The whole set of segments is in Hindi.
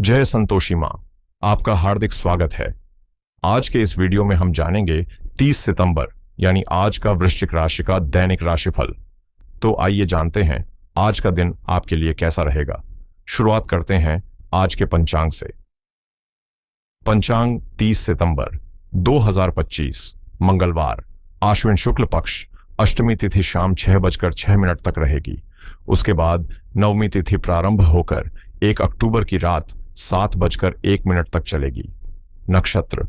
जय संतोषी माँ, आपका हार्दिक स्वागत है। आज के इस वीडियो में हम जानेंगे 30 सितंबर यानी आज का वृश्चिक राशि का दैनिक राशिफल। तो आइए जानते हैं आज का दिन आपके लिए कैसा रहेगा। शुरुआत करते हैं आज के पंचांग से। पंचांग 30 सितंबर 2025 मंगलवार, आश्विन शुक्ल पक्ष, अष्टमी तिथि शाम 6:06 तक रहेगी। उसके बाद नवमी तिथि प्रारंभ होकर 1 अक्टूबर की रात 7:01 तक चलेगी। नक्षत्र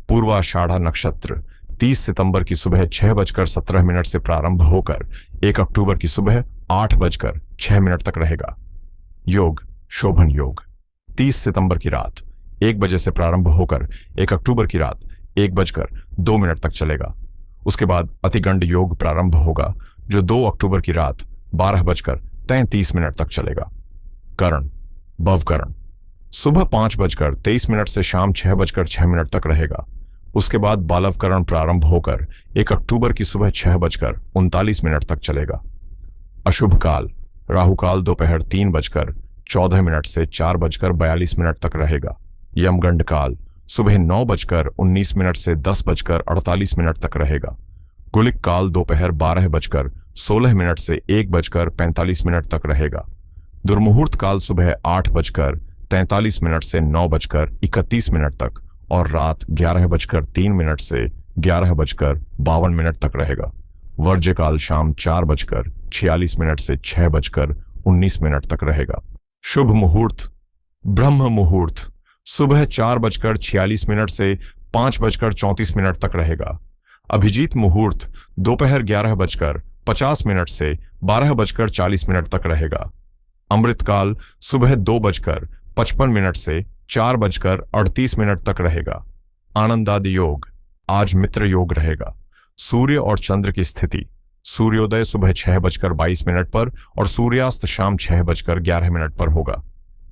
पूर्वाषाढ़ा नक्षत्र 30 सितंबर की सुबह 6:17 से प्रारंभ होकर 1 अक्टूबर की सुबह 8:06 तक रहेगा। योग शोभन योग 30 सितंबर की रात 1 बजे से प्रारंभ होकर 1 अक्टूबर की रात 1:02 तक चलेगा। उसके बाद अतिगंड योग प्रारंभ होगा जो 2 अक्टूबर की रात 12:33 तक चलेगा। करण भवकरण सुबह 5:23 से शाम 6:06 तक रहेगा। उसके बाद बालवकरण प्रारंभ होकर 1 अक्टूबर की सुबह 6:39 तक चलेगा। अशुभ काल राहुकाल दोपहर 3:14 से 4:42 तक रहेगा। यमगंड काल सुबह 9:19 से 10:48 तक रहेगा। गुलिक काल दोपहर 12:16 से 1:45 तक रहेगा। दुर्मुहूर्त काल सुबह 8:43 से 9:31 तक और रात 11:03 से 11:52 तक रहेगा। वर्ज्य काल शाम 4:46 से 6:19 तक रहेगा। शुभ मुहूर्त ब्रह्म मुहूर्त सुबह 4:46 से 5:34 तक रहेगा। अभिजीत मुहूर्त दोपहर 11:50 से 12:40 तक रहेगा। अमृतकाल सुबह 2:55 से 4:38 तक रहेगा। आनंदादि योग आज मित्र योग रहेगा। सूर्य और चंद्र की स्थिति सूर्योदय सुबह 6:22 पर और सूर्यास्त शाम 6:11 पर होगा।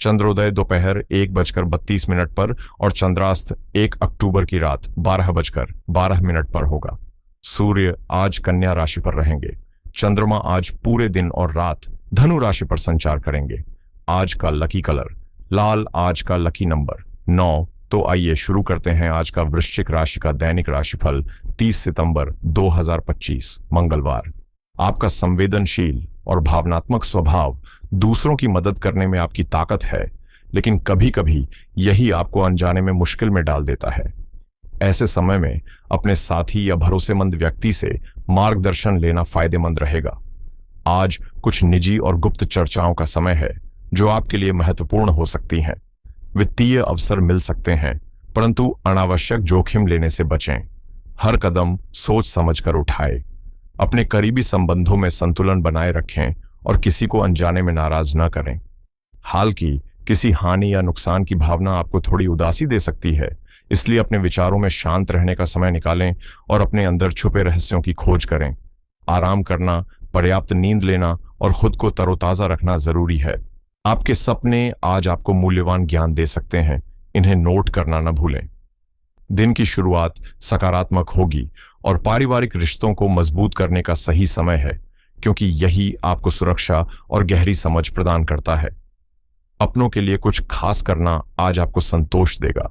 चंद्रोदय दोपहर 1:32 पर और चंद्रास्त 1 अक्टूबर की रात 12:12 पर होगा। सूर्य आज कन्या राशि पर रहेंगे। चंद्रमा आज पूरे दिन और रात धनु राशि पर संचार करेंगे। आज का लकी कलर लाल, आज का लकी नंबर 9। तो आइए शुरू करते हैं आज का वृश्चिक राशि का दैनिक राशिफल 30 सितंबर 2025 मंगलवार। आपका संवेदनशील और भावनात्मक स्वभाव दूसरों की मदद करने में आपकी ताकत है, लेकिन कभी कभी यही आपको अनजाने में मुश्किल में डाल देता है। ऐसे समय में अपने साथी या भरोसेमंद व्यक्ति से मार्गदर्शन लेना फायदेमंद रहेगा। आज कुछ निजी और गुप्त चर्चाओं का समय है जो आपके लिए महत्वपूर्ण हो सकती हैं। वित्तीय अवसर मिल सकते हैं, परंतु अनावश्यक जोखिम लेने से बचें। हर कदम सोच समझकर उठाएं। अपने करीबी संबंधों में संतुलन बनाए रखें और किसी को अनजाने में नाराज न करें। हाल की किसी हानि या नुकसान की भावना आपको थोड़ी उदासी दे सकती है, इसलिए अपने विचारों में शांत रहने का समय निकालें और अपने अंदर छुपे रहस्यों की खोज करें। आराम करना, पर्याप्त नींद लेना और खुद को तरोताजा रखना जरूरी है। आपके सपने आज आपको मूल्यवान ज्ञान दे सकते हैं, इन्हें नोट करना न भूलें। दिन की शुरुआत सकारात्मक होगी और पारिवारिक रिश्तों को मजबूत करने का सही समय है, क्योंकि यही आपको सुरक्षा और गहरी समझ प्रदान करता है। अपनों के लिए कुछ खास करना आज आपको संतोष देगा।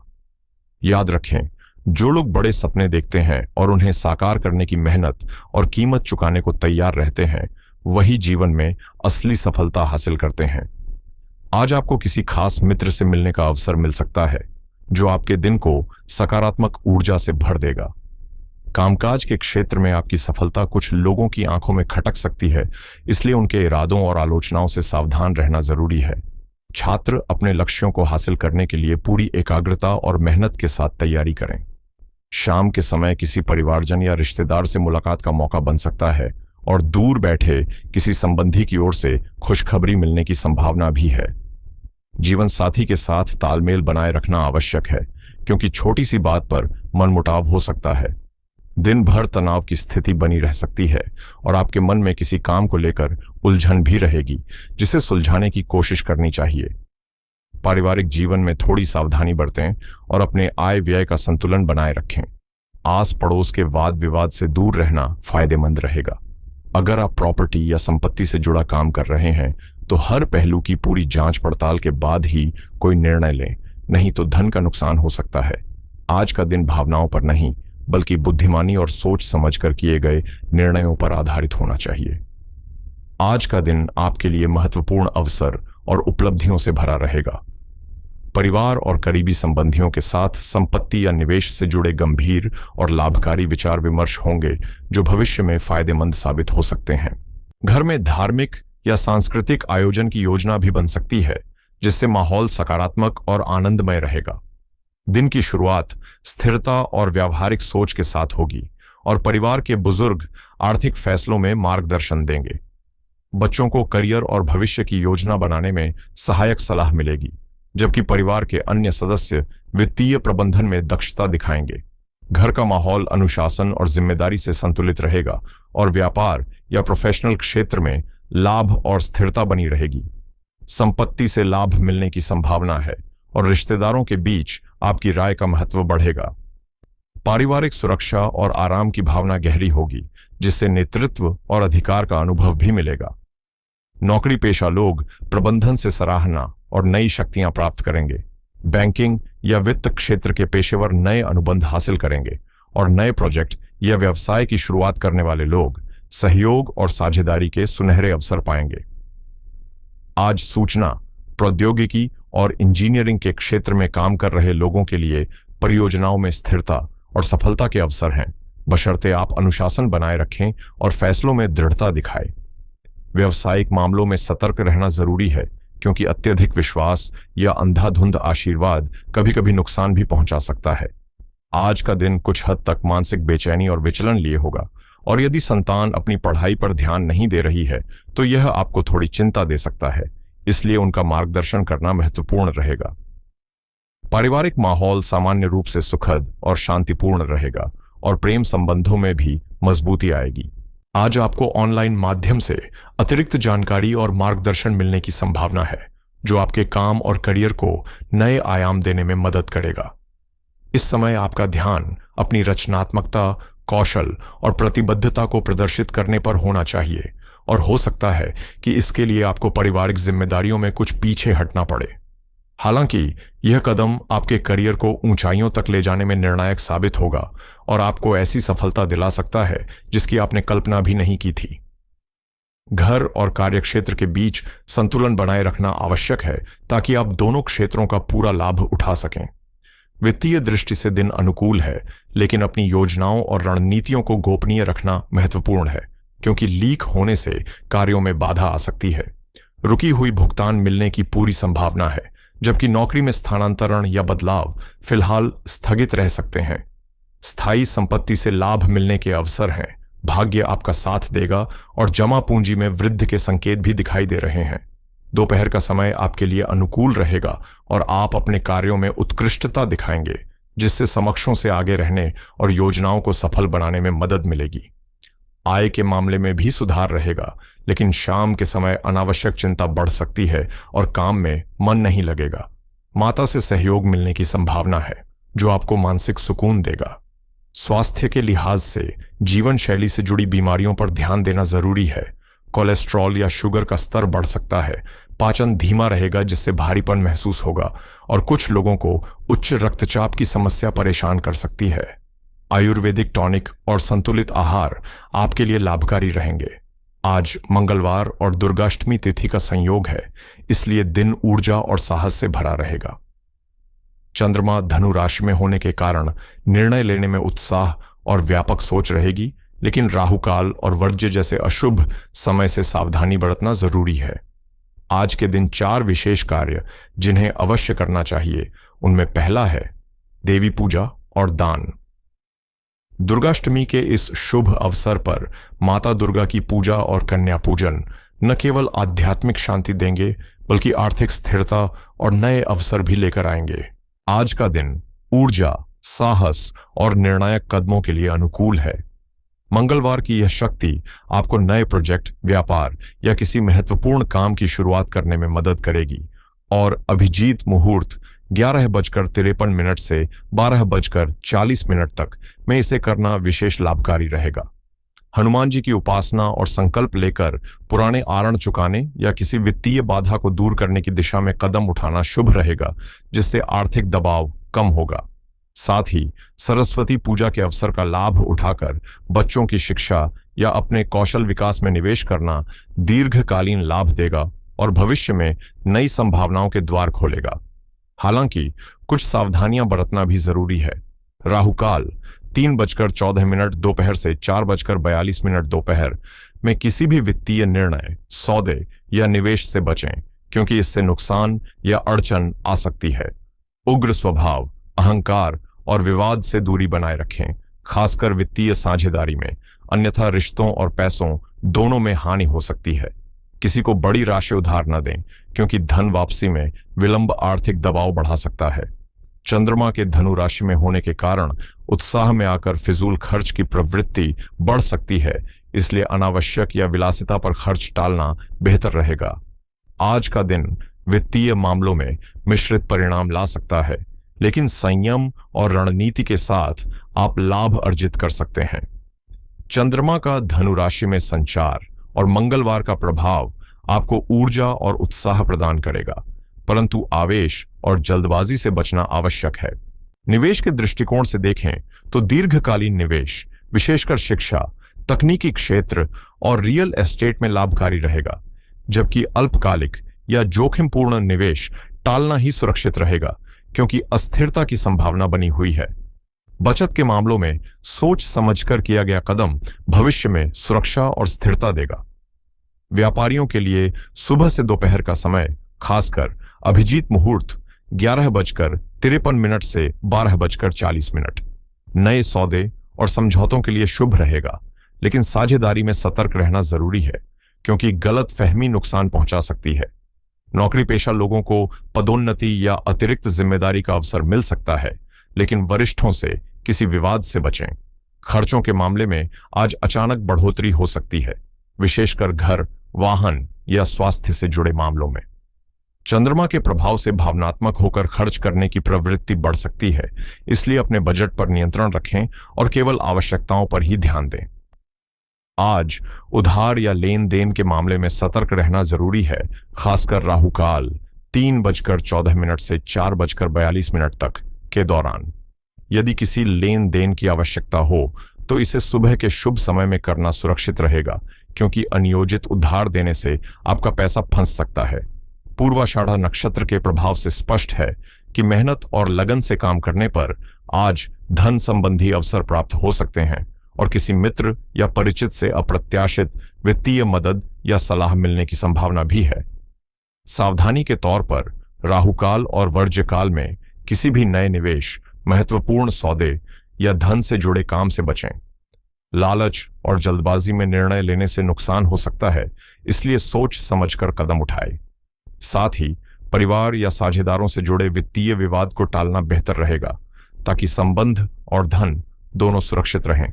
याद रखें, जो लोग बड़े सपने देखते हैं और उन्हें साकार करने की मेहनत और कीमत चुकाने को तैयार रहते हैं, वही जीवन में असली सफलता हासिल करते हैं। आज आपको किसी खास मित्र से मिलने का अवसर मिल सकता है, जो आपके दिन को सकारात्मक ऊर्जा से भर देगा। कामकाज के क्षेत्र में आपकी सफलता कुछ लोगों की आंखों में खटक सकती है, इसलिए उनके इरादों और आलोचनाओं से सावधान रहना जरूरी है। छात्र अपने लक्ष्यों को हासिल करने के लिए पूरी एकाग्रता और मेहनत के साथ तैयारी करें। शाम के समय किसी परिवारजन या रिश्तेदार से मुलाकात का मौका बन सकता है और दूर बैठे किसी संबंधी की ओर से खुशखबरी मिलने की संभावना भी है। जीवन साथी के साथ तालमेल बनाए रखना आवश्यक है, क्योंकि छोटी सी बात पर मनमुटाव हो सकता है। दिन भर तनाव की स्थिति बनी रह सकती है और आपके मन में किसी काम को लेकर उलझन भी रहेगी, जिसे सुलझाने की कोशिश करनी चाहिए। पारिवारिक जीवन में थोड़ी सावधानी बरतें और अपने आय व्यय का संतुलन बनाए रखें। आस पड़ोस के वाद विवाद से दूर रहना फायदेमंद रहेगा। अगर आप प्रॉपर्टी या संपत्ति से जुड़ा काम कर रहे हैं तो हर पहलू की पूरी जांच पड़ताल के बाद ही कोई निर्णय लें, नहीं तो धन का नुकसान हो सकता है। आज का दिन भावनाओं पर नहीं बल्कि बुद्धिमानी और सोच समझकर किए गए निर्णयों पर आधारित होना चाहिए। आज का दिन आपके लिए महत्वपूर्ण अवसर और उपलब्धियों से भरा रहेगा। परिवार और करीबी संबंधियों के साथ संपत्ति या निवेश से जुड़े गंभीर और लाभकारी विचार विमर्श होंगे जो भविष्य में फायदेमंद साबित हो सकते हैं। घर में धार्मिक या सांस्कृतिक आयोजन की योजना भी बन सकती है जिससे माहौल सकारात्मक और आनंदमय रहेगा। दिन की शुरुआत स्थिरता और व्यावहारिक सोच के साथ होगी और परिवार के बुजुर्ग आर्थिक फैसलों में मार्गदर्शन देंगे। बच्चों को करियर और भविष्य की योजना बनाने में सहायक सलाह मिलेगी, जबकि परिवार के अन्य सदस्य वित्तीय प्रबंधन में दक्षता दिखाएंगे। घर का माहौल अनुशासन और जिम्मेदारी से संतुलित रहेगा और व्यापार या प्रोफेशनल क्षेत्र में लाभ और स्थिरता बनी रहेगी। संपत्ति से लाभ मिलने की संभावना है और रिश्तेदारों के बीच आपकी राय का महत्व बढ़ेगा। पारिवारिक सुरक्षा और आराम की भावना गहरी होगी, जिससे नेतृत्व और अधिकार का अनुभव भी मिलेगा। नौकरी पेशा लोग प्रबंधन से सराहना और नई शक्तियां प्राप्त करेंगे। बैंकिंग या वित्त क्षेत्र के पेशेवर नए अनुबंध हासिल करेंगे और नए प्रोजेक्ट या व्यवसाय की शुरुआत करने वाले लोग सहयोग और साझेदारी के सुनहरे अवसर पाएंगे। आज सूचना, प्रौद्योगिकी और इंजीनियरिंग के क्षेत्र में काम कर रहे लोगों के लिए परियोजनाओं में स्थिरता और सफलता के अवसर हैं, बशर्ते आप अनुशासन बनाए रखें और फैसलों में दृढ़ता दिखाएं। व्यवसायिक मामलों में सतर्क रहना जरूरी है, क्योंकि अत्यधिक विश्वास या अंधाधुंध आशीर्वाद कभी-कभी नुकसान भी पहुंचा सकता है। आज का दिन कुछ हद तक मानसिक बेचैनी और विचलन लिए होगा, और यदि संतान अपनी पढ़ाई पर ध्यान नहीं दे रही है तो यह आपको थोड़ी चिंता दे सकता है, इसलिए उनका मार्गदर्शन करना महत्वपूर्ण रहेगा। पारिवारिक माहौल सामान्य रूप से सुखद और शांतिपूर्ण रहेगा और प्रेम संबंधों में भी मजबूती आएगी। आज आपको ऑनलाइन माध्यम से अतिरिक्त जानकारी और मार्गदर्शन मिलने की संभावना है, जो आपके काम और करियर को नए आयाम देने में मदद करेगा। इस समय आपका ध्यान अपनी रचनात्मकता, कौशल और प्रतिबद्धता को प्रदर्शित करने पर होना चाहिए, और हो सकता है कि इसके लिए आपको पारिवारिक जिम्मेदारियों में कुछ पीछे हटना पड़े। हालांकि यह कदम आपके करियर को ऊंचाइयों तक ले जाने में निर्णायक साबित होगा और आपको ऐसी सफलता दिला सकता है जिसकी आपने कल्पना भी नहीं की थी। घर और कार्यक्षेत्र के बीच संतुलन बनाए रखना आवश्यक है ताकि आप दोनों क्षेत्रों का पूरा लाभ उठा सकें। वित्तीय दृष्टि से दिन अनुकूल है, लेकिन अपनी योजनाओं और रणनीतियों को गोपनीय रखना महत्वपूर्ण है, क्योंकि लीक होने से कार्यों में बाधा आ सकती है। रुकी हुई भुगतान मिलने की पूरी संभावना है, जबकि नौकरी में स्थानांतरण या बदलाव फिलहाल स्थगित रह सकते हैं। स्थायी संपत्ति से लाभ मिलने के अवसर हैं, भाग्य आपका साथ देगा और जमा पूंजी में वृद्धि के संकेत भी दिखाई दे रहे हैं। दोपहर का समय आपके लिए अनुकूल रहेगा और आप अपने कार्यों में उत्कृष्टता दिखाएंगे, जिससे समकक्षों से आगे रहने और योजनाओं को सफल बनाने में मदद मिलेगी। आय के मामले में भी सुधार रहेगा, लेकिन शाम के समय अनावश्यक चिंता बढ़ सकती है और काम में मन नहीं लगेगा। माता से सहयोग मिलने की संभावना है, जो आपको मानसिक सुकून देगा। स्वास्थ्य के लिहाज से जीवन शैली से जुड़ी बीमारियों पर ध्यान देना जरूरी है। कोलेस्ट्रॉल या शुगर का स्तर बढ़ सकता है, पाचन धीमा रहेगा जिससे भारीपन महसूस होगा, और कुछ लोगों को उच्च रक्तचाप की समस्या परेशान कर सकती है। आयुर्वेदिक टॉनिक और संतुलित आहार आपके लिए लाभकारी रहेंगे। आज मंगलवार और दुर्गाष्टमी तिथि का संयोग है, इसलिए दिन ऊर्जा और साहस से भरा रहेगा। चंद्रमा धनु राशि में होने के कारण निर्णय लेने में उत्साह और व्यापक सोच रहेगी, लेकिन राहुकाल और वर्ज्य जैसे अशुभ समय से सावधानी बरतना जरूरी है। आज के दिन 4 विशेष कार्य जिन्हें अवश्य करना चाहिए, उनमें पहला है देवी पूजा और दान। दुर्गाष्टमी के इस शुभ अवसर पर माता दुर्गा की पूजा और कन्या पूजन न केवल आध्यात्मिक शांति देंगे, बल्कि आर्थिक स्थिरता और नए अवसर भी लेकर आएंगे। आज का दिन ऊर्जा, साहस और निर्णायक कदमों के लिए अनुकूल है। मंगलवार की यह शक्ति आपको नए प्रोजेक्ट, व्यापार या किसी महत्वपूर्ण काम की शुरुआत करने में मदद करेगी, और अभिजीत मुहूर्त 11:53 से 12:40 तक में इसे करना विशेष लाभकारी रहेगा। हनुमान जी की उपासना और संकल्प लेकर पुराने आरण चुकाने या किसी वित्तीय बाधा को दूर करने की दिशा में कदम उठाना शुभ रहेगा, जिससे आर्थिक दबाव कम होगा। साथ ही सरस्वती पूजा के अवसर का लाभ उठाकर बच्चों की शिक्षा या अपने कौशल विकास में निवेश करना दीर्घकालीन लाभ देगा और भविष्य में नई संभावनाओं के द्वार खोलेगा। हालांकि कुछ सावधानियां बरतना भी जरूरी है। राहुकाल 3:14 दोपहर से 4:42 दोपहर में किसी भी वित्तीय निर्णय, सौदे या निवेश से बचें, क्योंकि इससे नुकसान या अड़चन आ सकती है। उग्र स्वभाव, अहंकार और विवाद से दूरी बनाए रखें, खासकर वित्तीय साझेदारी में, अन्यथा रिश्तों और पैसों दोनों में हानि हो सकती है। किसी को बड़ी राशि उधार न दें, क्योंकि धन वापसी में विलंब आर्थिक दबाव बढ़ा सकता है। चंद्रमा के धनु राशि में होने के कारण उत्साह में आकर फिजूल खर्च की प्रवृत्ति बढ़ सकती है, इसलिए अनावश्यक या विलासिता पर खर्च टालना बेहतर रहेगा। आज का दिन वित्तीय मामलों में मिश्रित परिणाम ला सकता है, लेकिन संयम और रणनीति के साथ आप लाभ अर्जित कर सकते हैं। चंद्रमा का धनु राशि में संचार और मंगलवार का प्रभाव आपको ऊर्जा और उत्साह प्रदान करेगा, परंतु आवेश और जल्दबाजी से बचना आवश्यक है। निवेश के दृष्टिकोण से देखें तो दीर्घकालीन निवेश, विशेषकर शिक्षा, तकनीकी क्षेत्र और रियल एस्टेट में लाभकारी रहेगा, जबकि अल्पकालिक या जोखिमपूर्ण निवेश टालना ही सुरक्षित रहेगा, क्योंकि अस्थिरता की संभावना बनी हुई है। बचत के मामलों में सोच समझकर किया गया कदम भविष्य में सुरक्षा और स्थिरता देगा। व्यापारियों के लिए सुबह से दोपहर का समय, खासकर अभिजीत मुहूर्त 11:53 से 12:40, नए सौदे और समझौतों के लिए शुभ रहेगा, लेकिन साझेदारी में सतर्क रहना जरूरी है, क्योंकि गलत फहमी नुकसान पहुंचा सकती है। नौकरी पेशा लोगों को पदोन्नति या अतिरिक्त जिम्मेदारी का अवसर मिल सकता है, लेकिन वरिष्ठों से किसी विवाद से बचें। खर्चों के मामले में आज अचानक बढ़ोतरी हो सकती है, विशेषकर घर, वाहन या स्वास्थ्य से जुड़े मामलों में। चंद्रमा के प्रभाव से भावनात्मक होकर खर्च करने की प्रवृत्ति बढ़ सकती है, इसलिए अपने बजट पर नियंत्रण रखें और केवल आवश्यकताओं पर ही ध्यान दें। आज उधार या लेन देन के मामले में सतर्क रहना जरूरी है, खासकर राहुकाल 3:14 से 4:42 तक के दौरान। यदि किसी लेन देन की आवश्यकता हो तो इसे सुबह के शुभ समय में करना सुरक्षित रहेगा, क्योंकि अनियोजित उधार देने से आपका पैसा फंस सकता है। पूर्वाषाढ़ा नक्षत्र के प्रभाव से स्पष्ट है कि मेहनत और लगन से काम करने पर आज धन संबंधी अवसर प्राप्त हो सकते हैं और किसी मित्र या परिचित से अप्रत्याशित वित्तीय मदद या सलाह मिलने की संभावना भी है। सावधानी के तौर पर राहुकाल और वर्ज्यकाल में किसी भी नए निवेश, महत्वपूर्ण सौदे या धन से जुड़े काम से बचें। लालच और जल्दबाजी में निर्णय लेने से नुकसान हो सकता है, इसलिए सोच समझकर कदम उठाएं। साथ ही परिवार या साझेदारों से जुड़े वित्तीय विवाद को टालना बेहतर रहेगा, ताकि संबंध और धन दोनों सुरक्षित रहें।